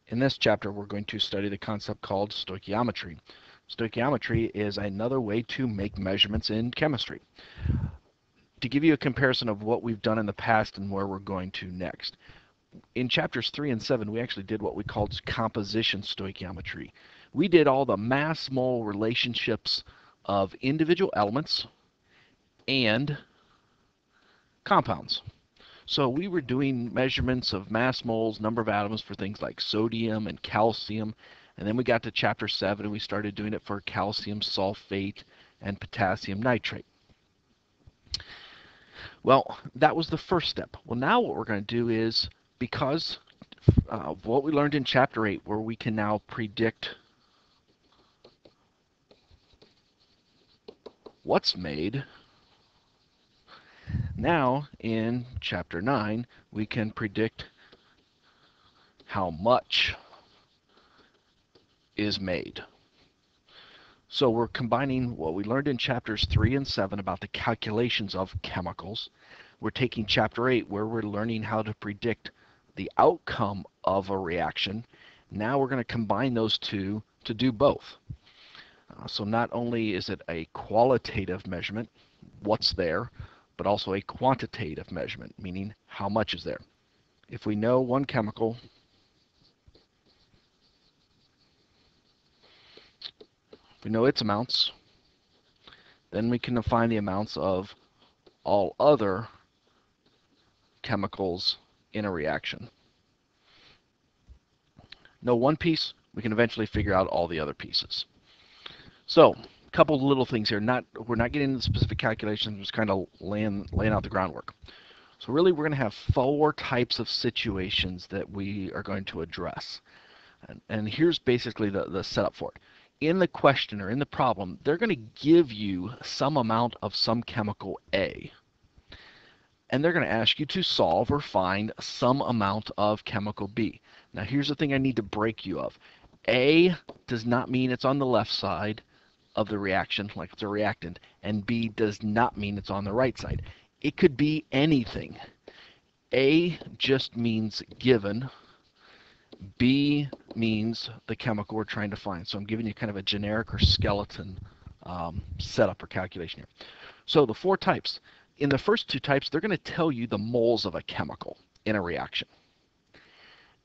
In this chapter, we're going to study the concept called stoichiometry. Stoichiometry is another way to make measurements in chemistry. To give you a comparison of what we've done in the past and where we're going to next. In chapters 3 and 7, we actually did what we called composition stoichiometry. We did all the mass-mole relationships of individual elements and compounds. So we were doing measurements of mass moles, number of atoms for things like sodium and calcium, and then we got to chapter 7 and we started doing it for calcium sulfate and potassium nitrate. Well, that was the first step. Well, now what we're going to do is, because of what we learned in chapter 8, where we can now predict what's made, now in chapter 9 we can predict how much is made. So we're combining what we learned in chapters 3 and 7 about the calculations of chemicals. We're taking chapter 8 where we're learning how to predict the outcome of a reaction. Now we're going to combine those two to do both. So not only is it a qualitative measurement, what's there, but also a quantitative measurement, meaning how much is there. If we know one chemical, if we know its amounts, then we can define the amounts of all other chemicals in a reaction. Know one piece, we can eventually figure out all the other pieces. So, a couple of little things here. We're not getting into specific calculations, we're just kind of laying out the groundwork. So really we're going to have 4 types of situations that we are going to address. And here's basically the setup for it. In the question or in the problem, they're going to give you some amount of some chemical A. And they're going to ask you to solve or find some amount of chemical B. Now here's the thing I need to break you of. A does not mean it's on the left side of the reaction, like it's a reactant, and B does not mean it's on the right side. It could be anything. A just means given. B means the chemical we're trying to find. So I'm giving you kind of a generic or skeleton setup or calculation here. So the 4 types. In the first 2 types, they're going to tell you the moles of a chemical in a reaction.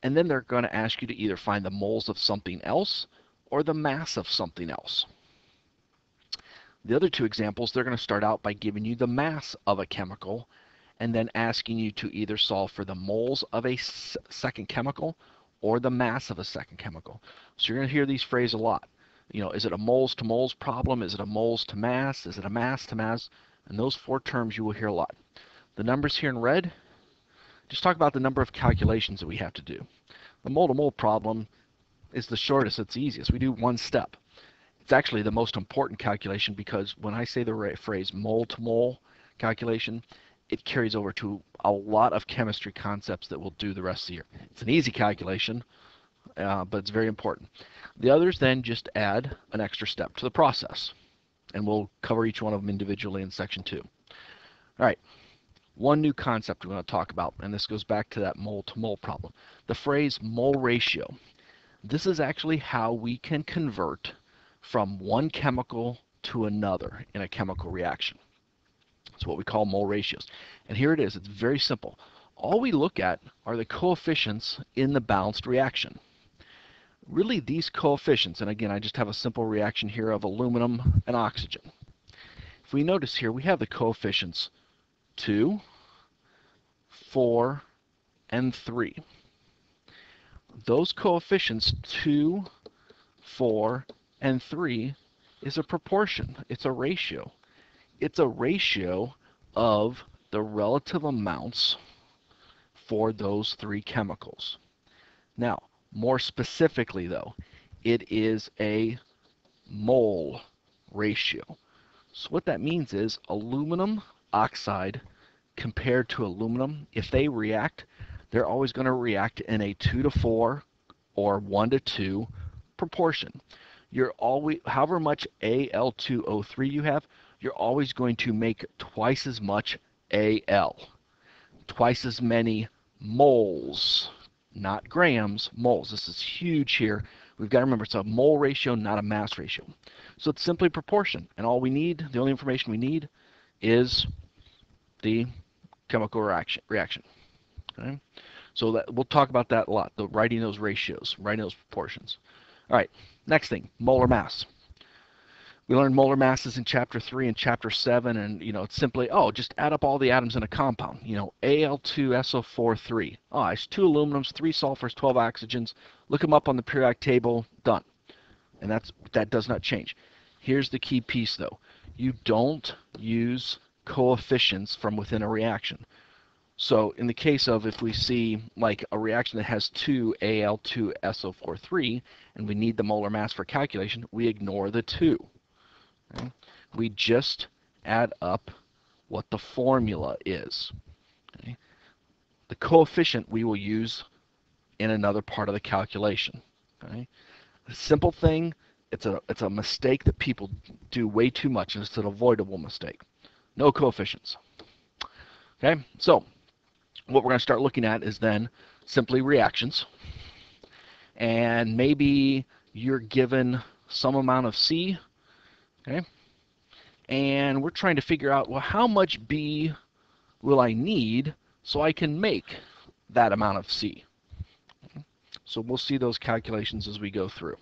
And then they're going to ask you to either find the moles of something else or the mass of something else. The other 2 examples, they're going to start out by giving you the mass of a chemical and then asking you to either solve for the moles of a second chemical or the mass of a second chemical. So you're going to hear these phrases a lot. You know, is it a moles to moles problem? Is it a moles to mass? Is it a mass to mass? And those 4 terms you will hear a lot. The numbers here in red, just talk about the number of calculations that we have to do. The mole to mole problem is the shortest, it's the easiest. We do 1 step. It's actually the most important calculation because when I say the phrase mole to mole calculation, it carries over to a lot of chemistry concepts that we'll do the rest of the year. It's an easy calculation, but it's very important. The others then just add an extra step to the process, and we'll cover each one of them individually in section 2. All right, one new concept we're going to talk about, and this goes back to that mole to mole problem. The phrase mole ratio. This is actually how we can convert from one chemical to another in a chemical reaction. It's what we call mole ratios. And here it is. It's very simple. All we look at are the coefficients in the balanced reaction. Really, these coefficients, and again, I just have a simple reaction here of aluminum and oxygen. If we notice here, we have the coefficients 2, 4, and 3. Those coefficients 2, 4, and 3 is a proportion. It's a ratio. It's a ratio of the relative amounts for those 3 chemicals. Now, more specifically though, it is a mole ratio. So what that means is aluminum oxide compared to aluminum, if they react, they're always going to react in a 2 to 4 or 1 to 2 proportion. You're always, however much Al2O3 you have, you're always going to make twice as much Al, twice as many moles not grams, moles. This is huge here. We've got to remember it's a mole ratio, not a mass ratio. So it's simply proportion. And all we need, the only information we need, is the chemical reaction. Okay? So we'll talk about that a lot, writing those ratios, writing those proportions. All right, next thing, molar mass. We learned molar masses in chapter 3 and chapter 7, and it's simply, just add up all the atoms in a compound. Al2SO4 3. Oh, it's 2 aluminums, 3 sulfurs, 12 oxygens. Look them up on the periodic table, done. And that does not change. Here's the key piece though. You don't use coefficients from within a reaction. So in the case of if we see like a reaction that has 2 Al2SO4 3 and we need the molar mass for calculation, we ignore the 2. Okay? We just add up what the formula is. Okay? The coefficient we will use in another part of the calculation. Okay? A simple thing, it's a mistake that people do way too much, and it's an avoidable mistake. No coefficients. Okay, so what we're going to start looking at is then simply reactions. And maybe you're given some amount of C, okay? And we're trying to figure out, well, how much B will I need so I can make that amount of C? Okay? So we'll see those calculations as we go through.